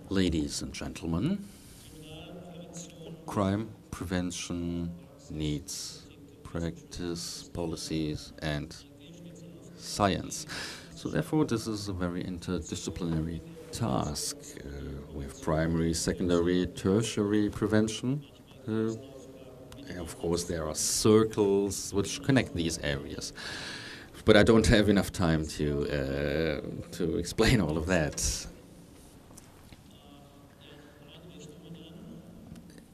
Ladies and gentlemen, crime prevention needs practice, policies, and science. So therefore, this is a very interdisciplinary task. We have primary, secondary, tertiary prevention. And of course, there are circles which connect these areas. But I don't have enough time to explain all of that.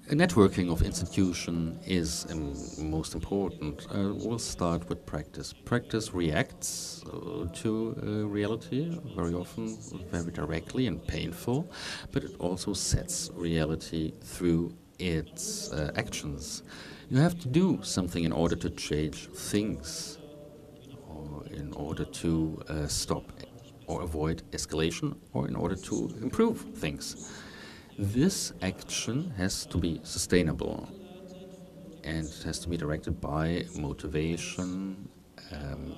A networking of institution is most important. We'll start with practice. Practice reacts to reality very often, very directly and painful, but it also sets reality through its actions. You have to do something in order to change things, or in order to stop or avoid escalation, or in order to improve things. This action has to be sustainable and it has to be directed by motivation,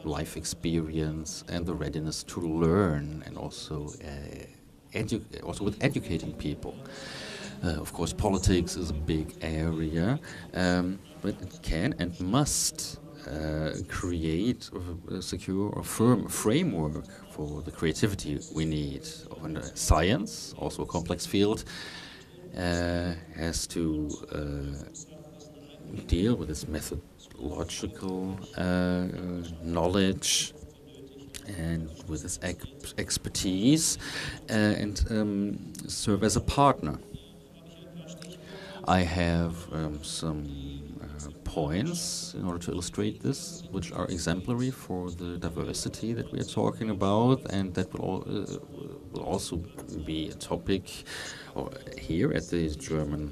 life experience, and the readiness to learn, and also with educating people. Of course, politics is a big area, but it can and must create a secure or firm framework for the creativity we need. And science, also a complex field, has to deal with its methodological knowledge and with its expertise and serve as a partner. I have some points in order to illustrate this, which are exemplary for the diversity that we are talking about, and that will also be a topic here at the German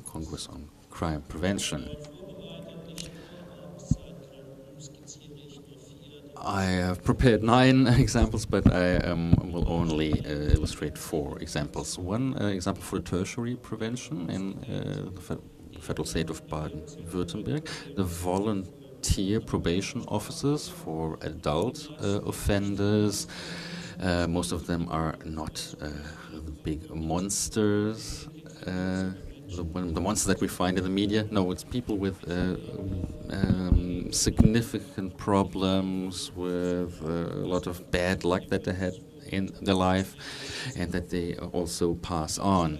Congress on Crime Prevention. I have prepared 9 examples, but I will only illustrate 4 examples. One example for tertiary prevention in the federal state of Baden-Württemberg, the volunteer probation officers for adult offenders. Most of them are not the big monsters, the monsters that we find in the media. No, it's people with significant problems, with a lot of bad luck that they had in their life, and that they also pass on.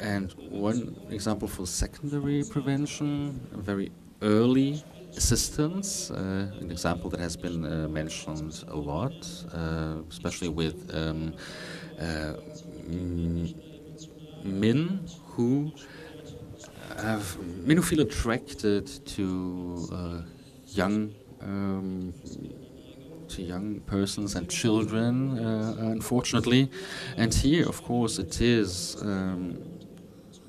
And one example for secondary prevention, very early assistance, an example that has been mentioned a lot, especially with men who feel attracted to young persons and children, unfortunately. And here, of course, it is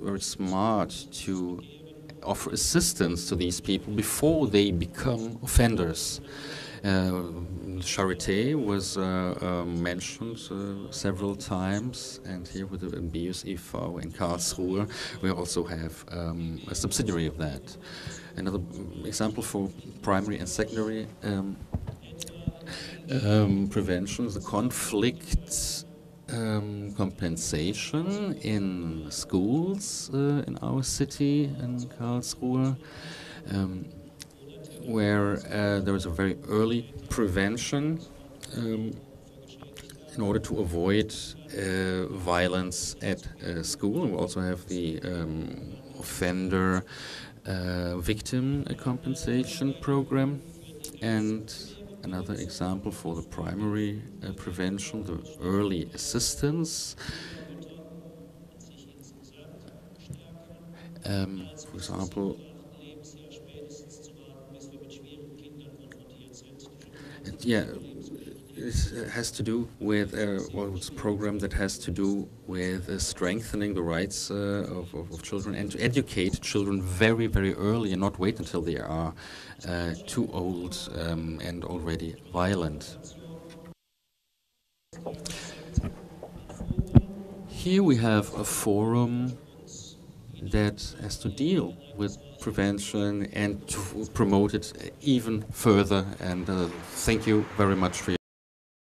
very smart to offer assistance to these people before they become offenders. Charité was mentioned several times, and here with the BIUS e.V. in Karlsruhe, we also have a subsidiary of that. Another example for primary and secondary prevention is the conflict compensation in schools in our city in Karlsruhe, where there is a very early prevention in order to avoid violence at school. We also have the offender victim compensation program, and another example for the primary prevention, the early assistance. For example, it has to do with it's a program that has to do with strengthening the rights of children, and to educate children very, very early and not wait until they are too old and already violent. Here we have a forum that has to deal with prevention and to promote it even further. And thank you very much for your